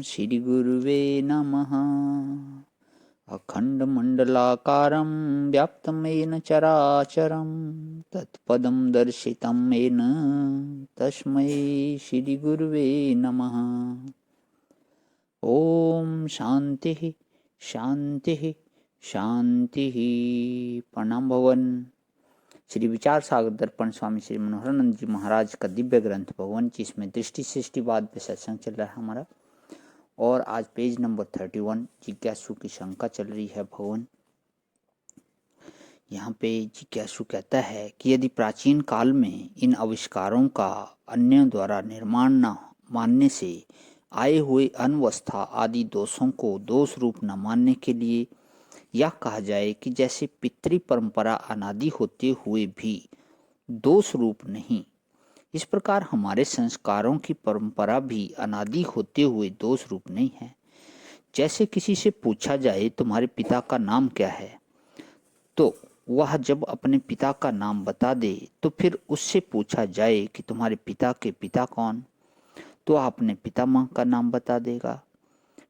श्रीगुरुवे नमः। अखण्डमण्डलाकारं व्याप्तं येन चराचरं तत्पदं दर्शितं येन तस्मै श्रीगुरुवे नमः। ओम शांति शांति शांति। प्रणाम भवन। श्री विचार सागर दर्पण स्वामी श्री मनोहरानंद जी महाराज का दिव्य ग्रंथ भगवान जी, इसमें दृष्टि सृष्टिवाद पे सत्संग चल रहा है हमारा। और आज पेज नंबर 31 जिज्ञासु की शंका चल रही है भगवान। यहाँ पे जिज्ञासु कहता है कि यदि प्राचीन काल में इन आविष्कारों का अन्य द्वारा निर्माण न मानने से आए हुए अनवस्था आदि दोषों को दोष रूप न मानने के लिए यह कहा जाए कि जैसे पितृ परंपरा अनादि होते हुए भी दोष रूप नहीं, इस प्रकार हमारे संस्कारों की परंपरा भी अनादि होते हुए दोष रूप नहीं है। जैसे किसी से पूछा जाए तुम्हारे पिता का नाम क्या है, तो वह जब अपने पिता का नाम बता दे तो फिर उससे पूछा जाए कि तुम्हारे पिता के पिता कौन, तो वह अपने पितामह का नाम बता देगा।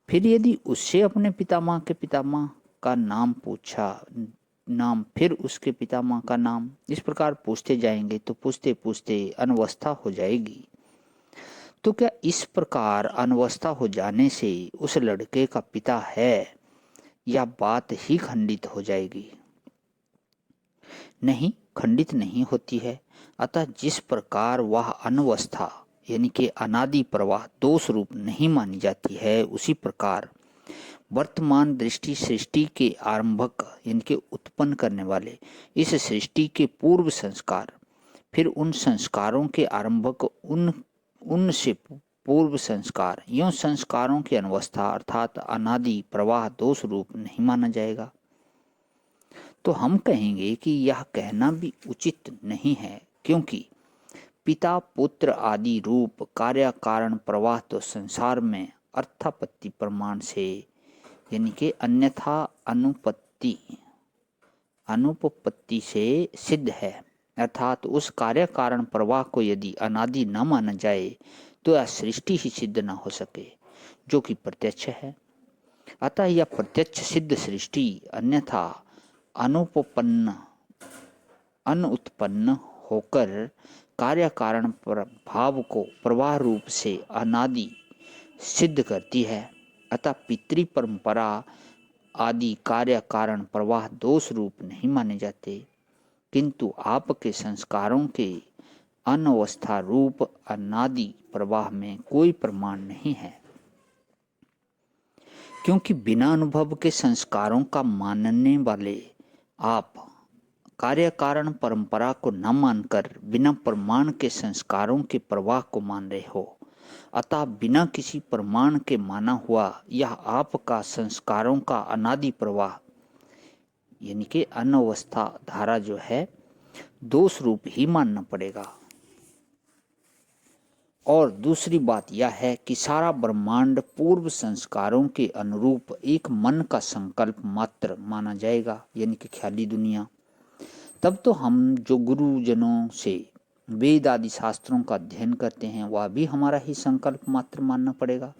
फिर यदि उससे अपने पितामह के पितामह का नाम पूछा फिर उसके पितामह का नाम, इस प्रकार पूछते जाएंगे तो पूछते पूछते अनवस्था हो जाएगी। तो क्या इस प्रकार अनवस्था हो जाने से उस लड़के का पिता है, या बात ही खंडित हो जाएगी? नहीं, खंडित नहीं होती है। अतः जिस प्रकार वह अनवस्था यानी कि अनादि प्रवाह दोष रूप नहीं मानी जाती है, उसी प्रकार वर्तमान दृष्टि सृष्टि के आरंभक यानी कि उत्पन्न करने वाले इस सृष्टि के पूर्व संस्कार, फिर उन संस्कारों के आरंभक उनसे पूर्व संस्कार, यूं संस्कारों की अनवस्था अर्थात अनादि प्रवाह दोष रूप नहीं माना जाएगा। तो हम कहेंगे कि यह कहना भी उचित नहीं है, क्योंकि पिता पुत्र आदि रूप कार्य कारण प्रवाह तो संसार में अर्थापत्ति प्रमाण से यानी कि अन्यथा अनुपपत्ति से सिद्ध है। अर्थात उस कार्य कारण प्रवाह को यदि अनादि न माना जाए तो यह सृष्टि ही सिद्ध न हो सके, जो कि प्रत्यक्ष है। अतः यह प्रत्यक्ष सिद्ध सृष्टि अन्यथा अनुत्पन्न होकर कार्य कारण भाव को प्रवाह रूप से अनादि सिद्ध करती है। अतः पितृ परंपरा आदि कार्य कारण प्रवाह दोष रूप नहीं माने जाते, किंतु आपके संस्कारों के अनवस्था रूप अनादि प्रवाह में कोई प्रमाण नहीं है, क्योंकि बिना अनुभव के संस्कारों का मानने वाले आप कार्य कारण परंपरा को न मानकर बिना प्रमाण के संस्कारों के प्रवाह को मान रहे हो। अतः बिना किसी प्रमाण के माना हुआ यह आपका संस्कारों का अनादि प्रवाह यानी कि अनवस्था धारा जो है दोष रूप ही मानना पड़ेगा। और दूसरी बात यह है कि सारा ब्रह्मांड पूर्व संस्कारों के अनुरूप एक मन का संकल्प मात्र माना जाएगा, यानी कि ख्याली दुनिया। तब तो हम जो गुरुजनों से वेद आदि शास्त्रों का अध्ययन करते हैं वह भी हमारा ही संकल्प मात्र मानना पड़ेगा,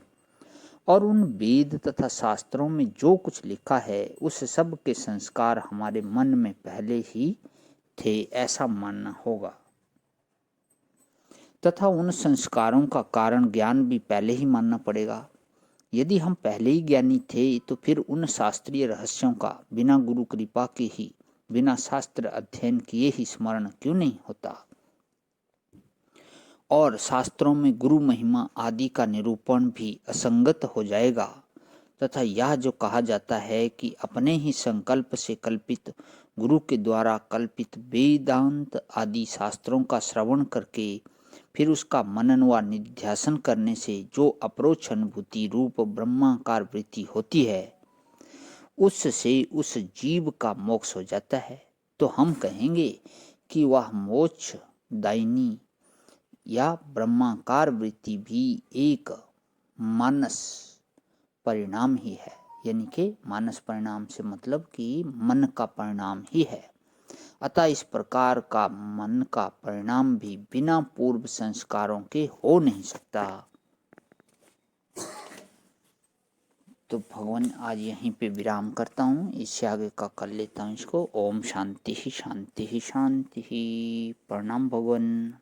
और उन वेद तथा शास्त्रों में जो कुछ लिखा है उस सब के संस्कार हमारे मन में पहले ही थे, ऐसा मानना होगा। तथा उन संस्कारों का कारण ज्ञान भी पहले ही मानना पड़ेगा। यदि हम पहले ही ज्ञानी थे तो फिर उन शास्त्रीय रहस्यों का बिना गुरु कृपा के ही, बिना शास्त्र अध्ययन किए ही स्मरण क्यों नहीं होता? और शास्त्रों में गुरु महिमा आदि का निरूपण भी असंगत हो जाएगा। तथा यह जो कहा जाता है कि अपने ही संकल्प से कल्पित गुरु के द्वारा कल्पित वेदांत आदि शास्त्रों का श्रवण करके फिर उसका मनन व निध्यासन करने से जो अप्रोक्ष अनुभूति रूप ब्रह्माकार वृत्ति होती है, उससे उस जीव का मोक्ष हो जाता है, तो हम कहेंगे कि वह मोक्ष दायिनी या ब्रह्माकार वृत्ति भी एक मानस परिणाम ही है। यानी कि मानस परिणाम से मतलब कि मन का परिणाम ही है। अतः इस प्रकार का मन का परिणाम भी बिना पूर्व संस्कारों के हो नहीं सकता। तो भगवान आज यहीं पे विराम करता हूँ, इससे आगे का कर लेता हूँ इसको। ओम शांति ही शांति ही शांति ही। प्रणाम भगवान।